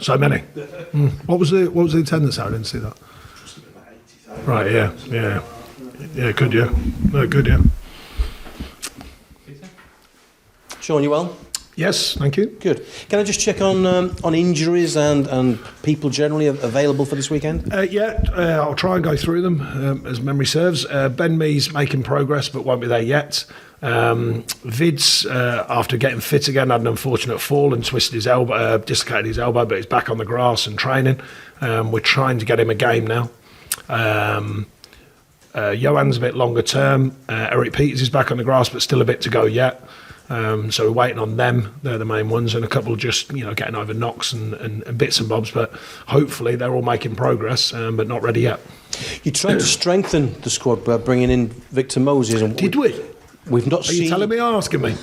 So many. What was the attendance? I didn't see that. Right. Yeah. Good. Yeah. No, good. Yeah. Sean, you well? Yes, thank you. Good. Can I just check on injuries and people generally available for this weekend? I'll try and go through them as memory serves. Ben Mee's making progress but won't be there yet. Vids, after getting fit again, had an unfortunate fall and twisted his elbow, dislocated his elbow, but he's back on the grass and training. We're trying to get him a game now. Johan's a bit longer term. Eric Peters is back on the grass, but still a bit to go yet. So we're waiting on them. They're the main ones, and a couple just getting over knocks and bits and bobs. But hopefully they're all making progress, but not ready yet. You tried to strengthen the squad by bringing in Victor Moses. And did we? We've not seen. Are you telling me or asking me?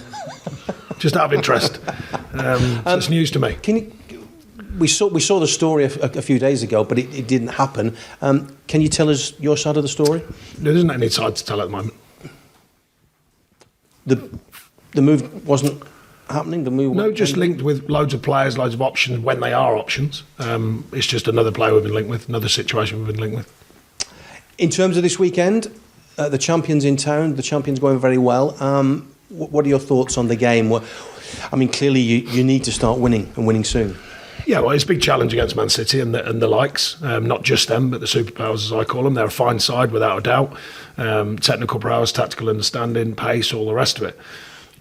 Just out of interest. So it's news to me. We saw the story a few days ago, but it didn't happen. Can you tell us your side of the story? There isn't any side to tell at the moment. The move wasn't happening? Just linked with loads of players, loads of options when they are options. It's just another player we've been linked with, another situation we've been linked with. In terms of this weekend, the champions in town, the champions going very well. What are your thoughts on the game? Clearly you need to start winning and winning soon. Yeah, well, it's a big challenge against Man City and the likes. Not just them, but the superpowers, as I call them. They're a fine side, without a doubt. Technical prowess, tactical understanding, pace, all the rest of it.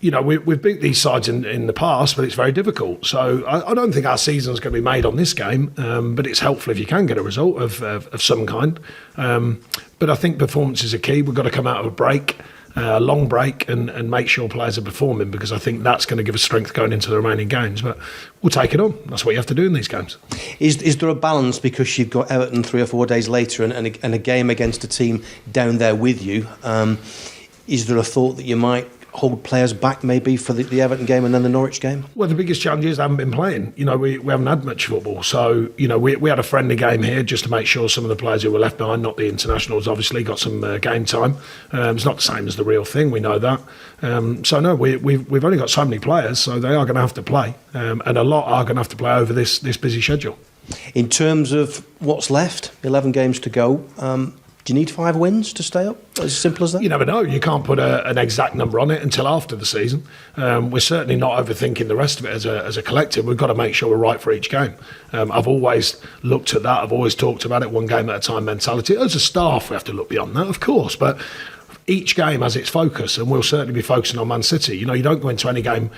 We've beat these sides in the past, but it's very difficult. So I don't think our season's going to be made on this game, but it's helpful if you can get a result of some kind. But I think performances are key. We've got to come out of a break, a long break, and make sure players are performing, because I think that's going to give us strength going into the remaining games. But we'll take it on. That's what you have to do in these games. Is there a balance, because you've got Everton 3 or 4 days later and a game against a team down there with you? Is there a thought that you might hold players back maybe for the Everton game and then the Norwich game? Well, the biggest challenge is they haven't been playing. We haven't had much football. So, we had a friendly game here just to make sure some of the players who were left behind, not the internationals, obviously, got some game time. It's not the same as the real thing, we know that. We've only got so many players, so they are going to have to play. And a lot are going to have to play over this busy schedule. In terms of what's left, 11 games to go, do you need 5 wins to stay up? As simple as that? You never know. You can't put an exact number on it until after the season. We're certainly not overthinking the rest of it as a collective. We've got to make sure we're right for each game. I've always looked at that. I've always talked about it, one game at a time mentality. As a staff, we have to look beyond that, of course. But each game has its focus, and we'll certainly be focusing on Man City. You don't go into any game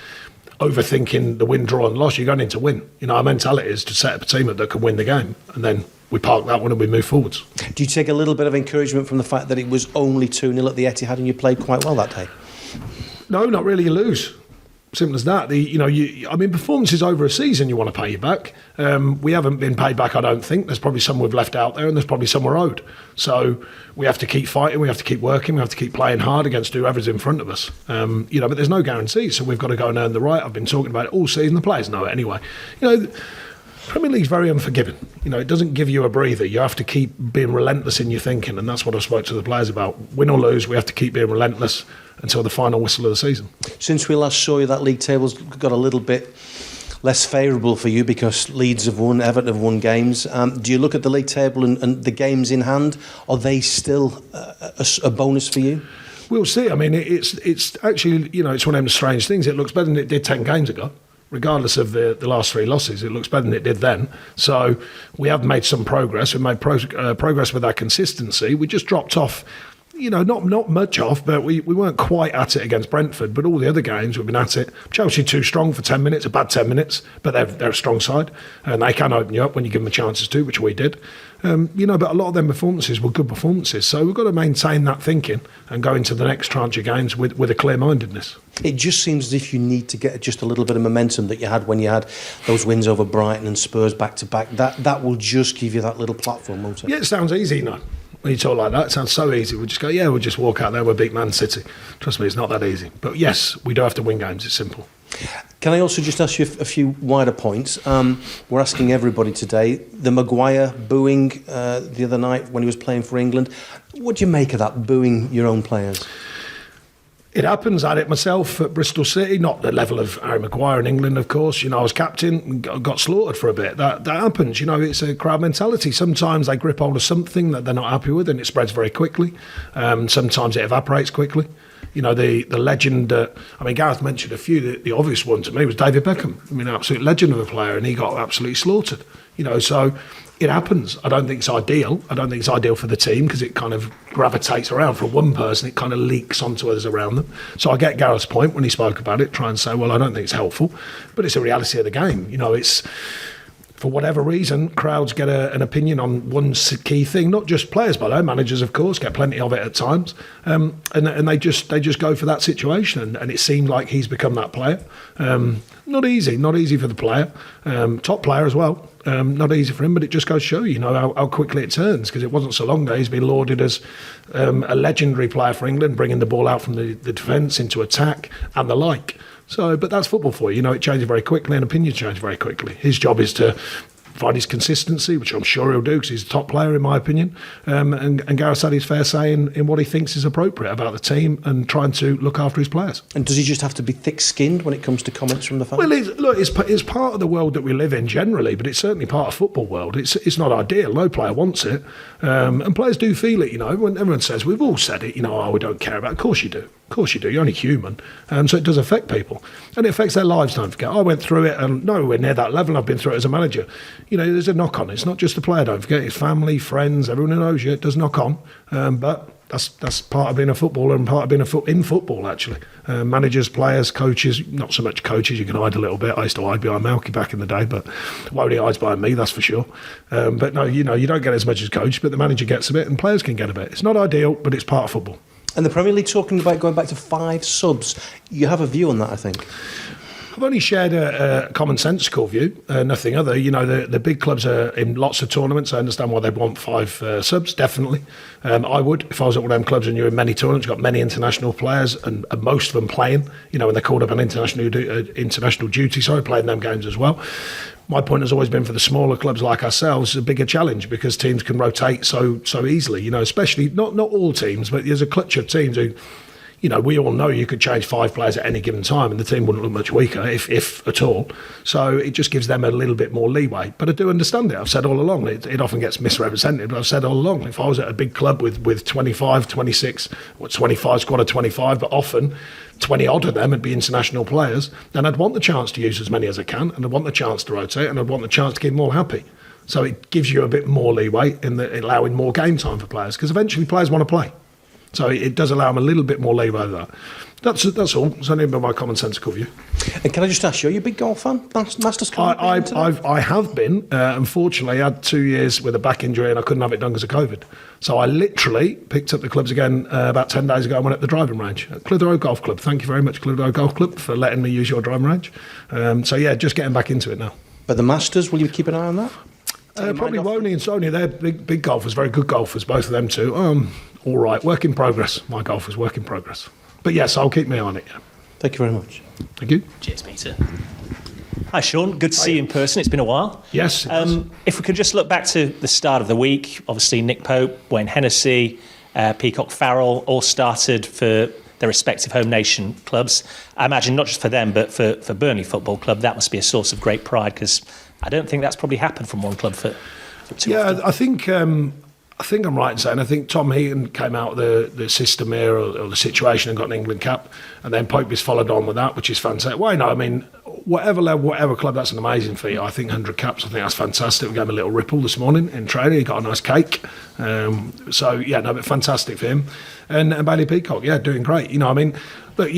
overthinking the win, draw and loss. You're going in to win. Our mentality is to set up a team that can win the game, and then we park that one and we move forwards. Do you take a little bit of encouragement from the fact that it was only 2-0 at the Etihad and you played quite well that day? No, not really. You lose. Simple as that. Performances over a season, you want to pay you back. We haven't been paid back, I don't think. There's probably some we've left out there, and there's probably some we're owed. So we have to keep fighting, we have to keep working, we have to keep playing hard against whoever's in front of us. But there's no guarantee, so we've got to go and earn the right. I've been talking about it all season. The players know it anyway. Premier League's very unforgiving. It doesn't give you a breather. You have to keep being relentless in your thinking, and that's what I spoke to the players about. Win or lose, we have to keep being relentless until the final whistle of the season. Since we last saw you, that league table's got a little bit less favourable for you because Leeds have won, Everton have won games. Do you look at the league table and the games in hand? Are they still a bonus for you? We'll see. It's actually, it's one of them strange things. It looks better than it did 10 games ago. Regardless of the last 3 losses, it looks better than it did then. So we have made some progress. We've made progress with our consistency. We just dropped off, not much off, but we weren't quite at it against Brentford. But all the other games, we've been at it. Chelsea too strong for 10 minutes, a bad 10 minutes, but they're a strong side. And they can open you up when you give them chances to, which we did. But a lot of them performances were good performances. So we've got to maintain that thinking and go into the next tranche of games with a clear-mindedness. It just seems as if you need to get just a little bit of momentum that you had when you had those wins over Brighton and Spurs back-to-back. That will just give you that little platform, won't it? Yeah, it sounds easy, when you talk like that, it sounds so easy. We'll just go, we'll just walk out there, we'll beat Man City. Trust me, it's not that easy. But yes, we do have to win games, it's simple. Can I also just ask you a few wider points? We're asking everybody today, the Maguire booing the other night when he was playing for England. What do you make of that, booing your own players? It happens. I had it myself at Bristol City, not the level of Harry Maguire in England, of course. I was captain and got slaughtered for a bit. That happens. It's a crowd mentality. Sometimes they grip hold of something that they're not happy with and it spreads very quickly. Sometimes it evaporates quickly. The legend, Gareth mentioned a few. The obvious one to me was David Beckham. Absolute legend of a player, and he got absolutely slaughtered. So it happens. I don't think it's ideal. I don't think it's ideal for the team because it kind of gravitates around. For one person, it kind of leaks onto others around them. So I get Gareth's point when he spoke about it, try and say, well, I don't think it's helpful, but it's a reality of the game. It's... For whatever reason, crowds get an opinion on one key thing. Not just players, by the way, managers, of course, get plenty of it at times, and they just go for that situation. And it seemed like he's become that player. Not easy for the player, top player as well. Not easy for him, but it just goes to show you, how quickly it turns. Because it wasn't so long ago he's been lauded as a legendary player for England, bringing the ball out from the defence into attack and the like. But that's football for you. It changes very quickly and opinions change very quickly. His job is to find his consistency, which I'm sure he'll do because he's a top player in my opinion. And Gareth said he's fair say in what he thinks is appropriate about the team and trying to look after his players. And does he just have to be thick-skinned when it comes to comments from the fans? Well, it's part of the world that we live in generally, but it's certainly part of the football world. It's not ideal. No player wants it. And players do feel it, when everyone says, we've all said it, we don't care about it. Of course you do. Of course you do. You're only human. So it does affect people. And it affects their lives, don't forget. I went through it and nowhere near that level. I've been through it as a manager. There's a knock on. It's not just the player, don't forget. It's family, friends, everyone who knows you. It does knock on. But that's part of being a footballer and part of being in football, actually. Managers, players, coaches, not so much coaches. You can hide a little bit. I used to hide behind Malky back in the day, but won't he hides behind me, that's for sure. But no, you don't get as much as coach, but the manager gets a bit and players can get a bit. It's not ideal, but it's part of football. And the Premier League talking about going back to 5 subs. You have a view on that, I think. I've only shared a commonsensical view, nothing other. The big clubs are in lots of tournaments. I understand why they want 5 subs, definitely. I would, if I was at one of them clubs and you're in many tournaments, you've got many international players and most of them playing, when they're called up on international duty, playing them games as well. My point has always been for the smaller clubs like ourselves, a bigger challenge because teams can rotate so easily, especially not all teams, but there's a clutch of teams who, we all know you could change 5 players at any given time and the team wouldn't look much weaker, if at all. So it just gives them a little bit more leeway. But I do understand it. I've said all along, it often gets misrepresented, but I've said all along, if I was at a big club with 25, 26, or 25, squad of 25, but often 20 odd of them would be international players, then I'd want the chance to use as many as I can, and I'd want the chance to rotate, and I'd want the chance to keep them all happy. So it gives you a bit more leeway in allowing more game time for players, because eventually players want to play. So it does allow them a little bit more leeway over that. That's all. It's only been my commonsensical view. And can I just ask you, are you a big golf fan? Masters Club? I have been. Unfortunately, I had 2 years with a back injury and I couldn't have it done because of COVID. So I literally picked up the clubs again about 10 days ago and went at the driving range at Clitheroe Golf Club. Thank you very much, Clitheroe Golf Club, for letting me use your driving range. Just getting back into it now. But the Masters, will you keep an eye on that? Probably Woney and Sony. They're big golfers, very good golfers, both of them too. All right, work in progress. My golf is work in progress. But yes, I'll keep my eye on it. Yeah. Thank you very much. Thank you. Cheers, Peter. Hi, Sean. Good to see you in person. It's been a while. Yes. If we could just look back to the start of the week, obviously Nick Pope, Wayne Hennessy, Peacock Farrell all started for their respective home nation clubs. I imagine not just for them, but for Burnley Football Club, that must be a source of great pride because I don't think that's probably happened from one club for too often. I think I'm right in saying I think Tom Heaton came out of the system here or the situation and got an England cap, and then Pope has followed on with that, which is fantastic. Why not? I mean, whatever level, whatever club, that's an amazing feat. I think 100 caps, I think that's fantastic. We gave him a little ripple this morning in training. He got a nice cake. But fantastic for him. And Bailey Peacock, doing great. Look,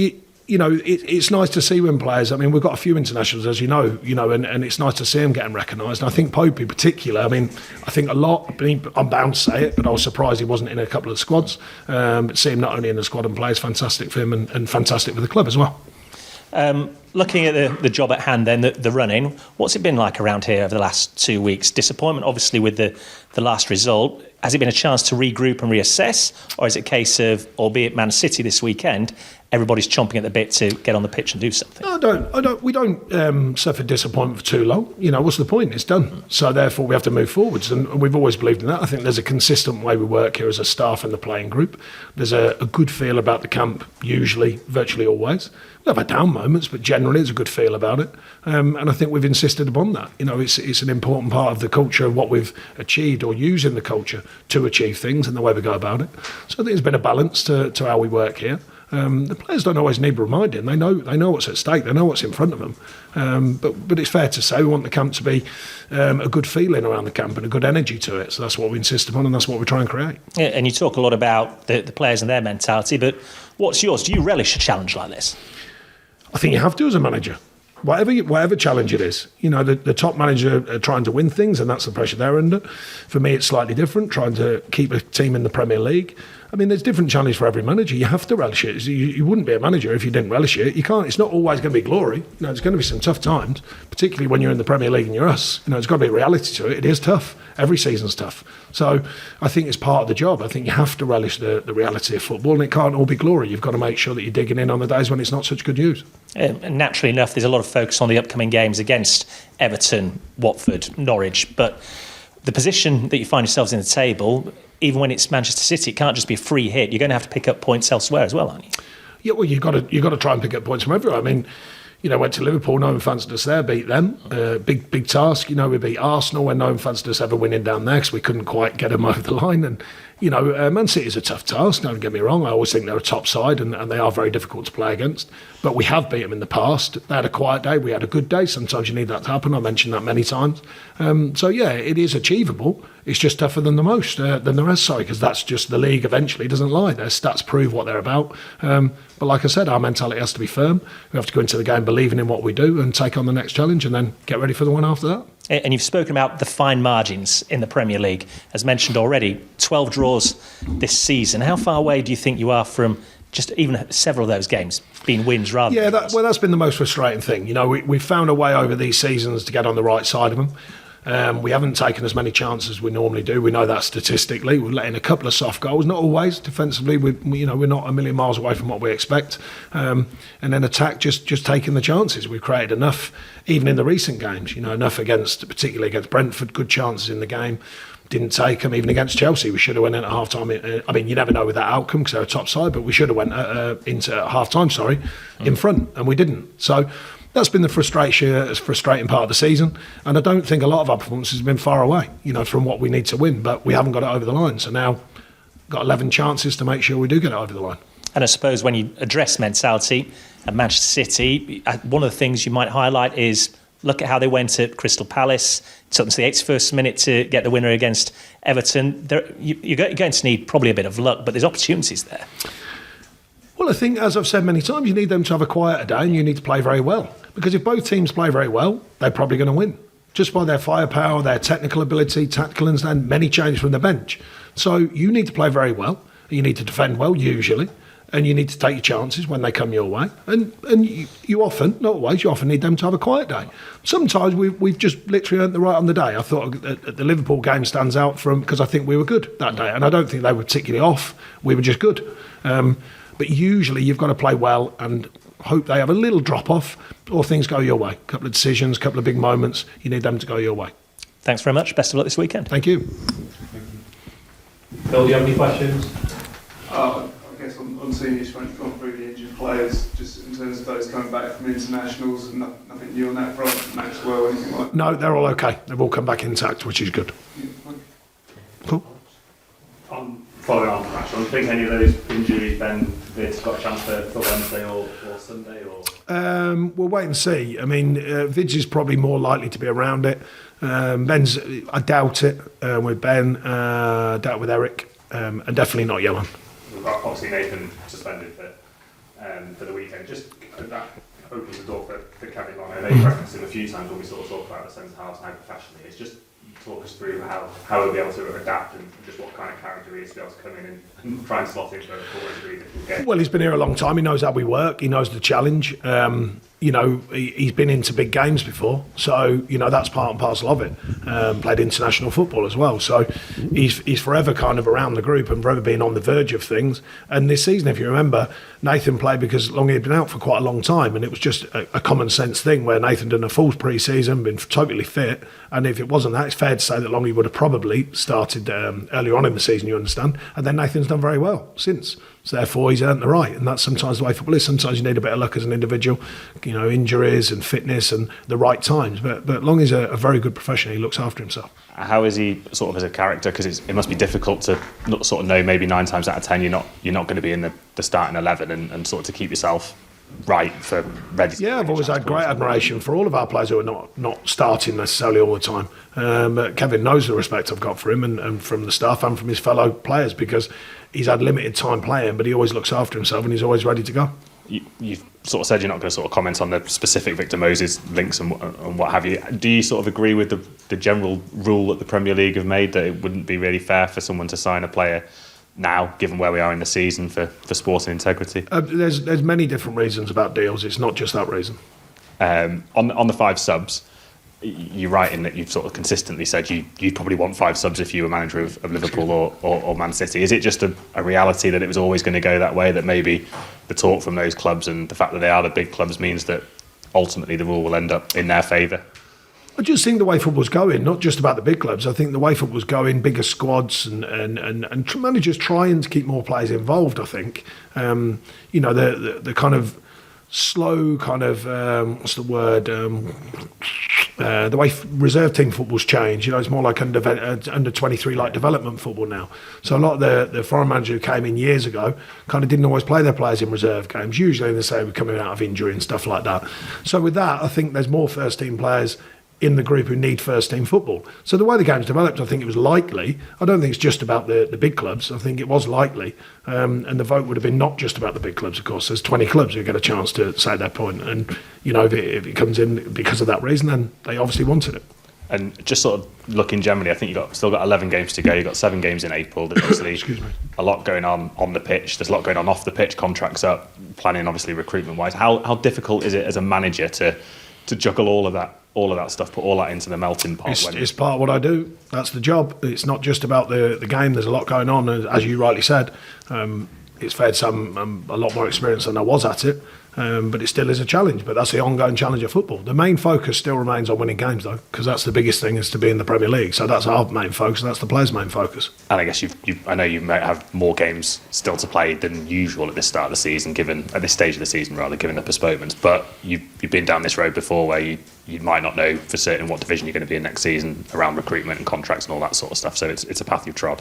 it's nice to see when players. I mean, we've got a few internationals, as you know, and it's nice to see them getting recognised. And I think Pope in particular. I mean, I think a lot. I'm bound to say it, but I was surprised he wasn't in a couple of squads. But see him not only in the squad and play is fantastic for him, and fantastic for the club as well. Looking at the job at hand, then the running. What's it been like around here over the last 2 weeks? Disappointment, obviously, with the last result. Has it been a chance to regroup and reassess, or is it a case of, albeit Man City this weekend, everybody's chomping at the bit to get on the pitch and do something? We don't suffer disappointment for too long. What's the point? It's done. So therefore we have to move forwards, and we've always believed in that. I think there's a consistent way we work here as a staff and the playing group. There's a good feel about the camp, usually, virtually always. We have our down moments, but generally there's a good feel about it. And I think we've insisted upon that. It's an important part of the culture of what we've achieved or using the culture to achieve things and the way we go about it. So I think there's been a balance to how we work here. The players don't always need reminding. They know what's at stake. They know what's in front of them. But it's fair to say we want the camp to be a good feeling around the camp and a good energy to it. So that's what we insist upon, and that's what we try and create. Yeah, and you talk a lot about the players and their mentality, but what's yours? Do you relish a challenge like this? I think you have to as a manager. Whatever challenge it is. The top manager are trying to win things, and that's the pressure they're under. For me, it's slightly different, trying to keep a team in the Premier League. I mean, there's different challenges for every manager. You have to relish it. You wouldn't be a manager if you didn't relish it. You can't. It's not always going to be glory. There's going to be some tough times, particularly when you're in the Premier League and you're us. There's got to be a reality to it. It is tough. Every season's tough. So I think it's part of the job. I think you have to relish the reality of football, and it can't all be glory. You've got to make sure that you're digging in on the days when it's not such good news. And naturally enough, there's a lot of focus on the upcoming games against Everton, Watford, Norwich. But the position that you find yourselves in the table, even when it's Manchester City, it can't just be a free hit. You're going to have to pick up points elsewhere as well, aren't you? Yeah, well, you've got to try and pick up points from everywhere. I mean, went to Liverpool, no one fancied us there, beat them. Big task. We beat Arsenal when no one fancied us ever winning down there because we couldn't quite get them over the line. And, Man City is a tough task, don't get me wrong. I always think they're a top side and they are very difficult to play against. But we have beat them in the past. They had a quiet day, we had a good day. Sometimes you need that to happen. I mentioned that many times. It is achievable. It's just tougher than the rest, because that's just the league eventually, doesn't lie. Their stats prove what they're about. But like I said, our mentality has to be firm. We have to go into the game believing in what we do and take on the next challenge and then get ready for the one after that. And you've spoken about the fine margins in the Premier League. As mentioned already, 12 draws this season. How far away do you think you are from just even several of those games being wins rather than wins? That's been the most frustrating thing. We've found a way over these seasons to get on the right side of them. We haven't taken as many chances as we normally do. We know that statistically. We're letting a couple of soft goals, not always. Defensively, we're not a million miles away from what we expect. And then attack, just taking the chances. We've created enough, even in the recent games. Enough particularly against Brentford, good chances in the game. Didn't take them. Even against Chelsea, we should have went in at half time. I mean, you never know with that outcome because they're a top side, but we should have went into half time. In front, and we didn't. So. That's been the frustrating part of the season, and I don't think a lot of our performances have been far away, from what we need to win, but we haven't got it over the line. So now, got 11 chances to make sure we do get it over the line. And I suppose when you address mentality at Manchester City, one of the things you might highlight is look at how they went at Crystal Palace. It took them to the 81st minute to get the winner against Everton. You're going to need probably a bit of luck, but there's opportunities there. Well, I think, as I've said many times, you need them to have a quieter day and you need to play very well. Because if both teams play very well, they're probably going to win. Just by their firepower, their technical ability, tactical understanding, many changes from the bench. So you need to play very well. You need to defend well, usually. And you need to take your chances when they come your way. And you often, not always, you often need them to have a quiet day. Sometimes we've just literally earned the right on the day. I thought the Liverpool game stands out because I think we were good that day. And I don't think they were particularly off. We were just good. But usually you've got to play well and hope they have a little drop-off or things go your way. A couple of decisions, a couple of big moments. You need them to go your way. Thanks very much. Best of luck this weekend. Thank you. Phil, do you have any questions? I guess on senior strength, gone through the injured players, just in terms of those coming back from internationals, and nothing new on that front, Maxwell, anything like that? No, they're all okay. They've all come back intact, which is good. Cool. Following on from that, do you think any of those injuries then Vid's got a chance for Wednesday or Sunday? Or we'll wait and see. I mean, Vidge is probably more likely to be around it. Ben's, I doubt it with Ben, doubt with Eric, and definitely not Johan. We've got obviously Nathan suspended for the weekend. Just that opens the door for Kevin Long. I know you've referenced him a few times when we sort of talk about the centre halves and how professionally. It's just talk us through how he'll be able to adapt and just what kind of character he is to be able to come in and try and slot in for a really difficult game? Well, he's been here a long time. He knows how we work. He knows the challenge. He's been into big games before, so that's part and parcel of it. Played international football as well, so he's forever kind of around the group and forever being on the verge of things. And this season, if you remember, Nathan played because Longy had been out for quite a long time, and it was just a common sense thing where Nathan done a full pre-season, been totally fit, and if it wasn't that, it's fair to say that Longy would have probably started earlier on in the season, you understand, and then Nathan's done very well since. So therefore, he's earned the right, and that's sometimes the way football is. Sometimes you need a bit of luck as an individual, injuries and fitness and the right times. But Longy's a very good professional. He looks after himself. How is he sort of as a character? Because it must be difficult to not sort of know maybe 9 times out of 10 you're not going to be in the starting 11 and sort of to keep yourself right for ready. Yeah, I've always had great admiration for all of our players who are not starting necessarily all the time. But Kevin knows the respect I've got for him and from the staff and from his fellow players because he's had limited time playing, but he always looks after himself and he's always ready to go. You've sort of said you're not going to sort of comment on the specific Victor Moses links and what have you. Do you sort of agree with the general rule that the Premier League have made that it wouldn't be really fair for someone to sign a player now, given where we are in the season, for sporting integrity? There's many different reasons about deals. It's not just that reason. On the 5 subs, you're right in that you've sort of consistently said you'd probably want 5 subs if you were manager of Liverpool or Man City. Is it just a reality that it was always going to go that way, that maybe the talk from those clubs and the fact that they are the big clubs means that ultimately the rule will end up in their favour? I just think the way football's going, not just about the big clubs, I think the way football's going, bigger squads and managers trying to keep more players involved, I think. The kind of slow kind of, the way reserve team football's changed. It's more like under 23 like development football now. So a lot of the foreign managers who came in years ago kind of didn't always play their players in reserve games. Usually they say we're coming out of injury and stuff like that. So with that, I think there's more first team players in the group who need first team football. So the way the game's developed, I think it was likely. I don't think it's just about the big clubs. I think it was likely. And the vote would have been not just about the big clubs, of course. There's 20 clubs who get a chance to say their point. And, if it comes in because of that reason, then they obviously wanted it. And just sort of looking generally, I think you've still got 11 games to go. You've got 7 games in April. There's obviously a lot going on the pitch. There's a lot going on off the pitch, contracts up, planning obviously recruitment-wise. How difficult is it as a manager to juggle all of that stuff, put all that into the melting pot? It's part of what I do. That's the job. It's not just about the game. There's a lot going on, as you rightly said. It's fair to say I'm a lot more experienced than I was at it, but it still is a challenge. But that's the ongoing challenge of football. The main focus still remains on winning games, though, because that's the biggest thing, is to be in the Premier League. So that's our main focus, and that's the players' main focus. And I guess I know you might have more games still to play than usual at this start of the season, at this stage of the season, given the postponements. But you've been down this road before where you might not know for certain what division you're going to be in next season around recruitment and contracts and all that sort of stuff. So it's a path you've trod.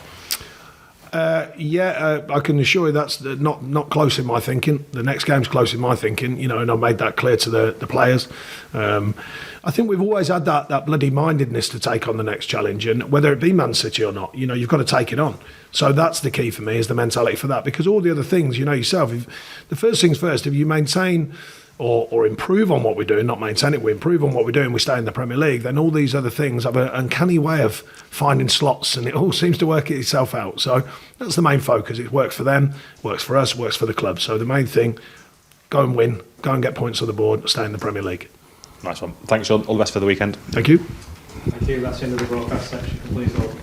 I can assure you that's not close in my thinking. The next game's close in my thinking, and I made that clear to the players. I think we've always had that bloody mindedness to take on the next challenge, and whether it be Man City or not, you've got to take it on. So that's the key for me, is the mentality for that, because all the other things, yourself, the first things first, if you maintain or improve on what we're doing, not maintain it, we improve on what we're doing, we stay in the Premier League, then all these other things have an uncanny way of finding slots, and it all seems to work itself out. So that's the main focus. It works for them, works for us, works for the club. So the main thing, go and win, go and get points on the board, stay in the Premier League. Nice one. Thanks, Sean. All the best for the weekend. Thank you. Thank you. That's the end of the broadcast section. Please hold.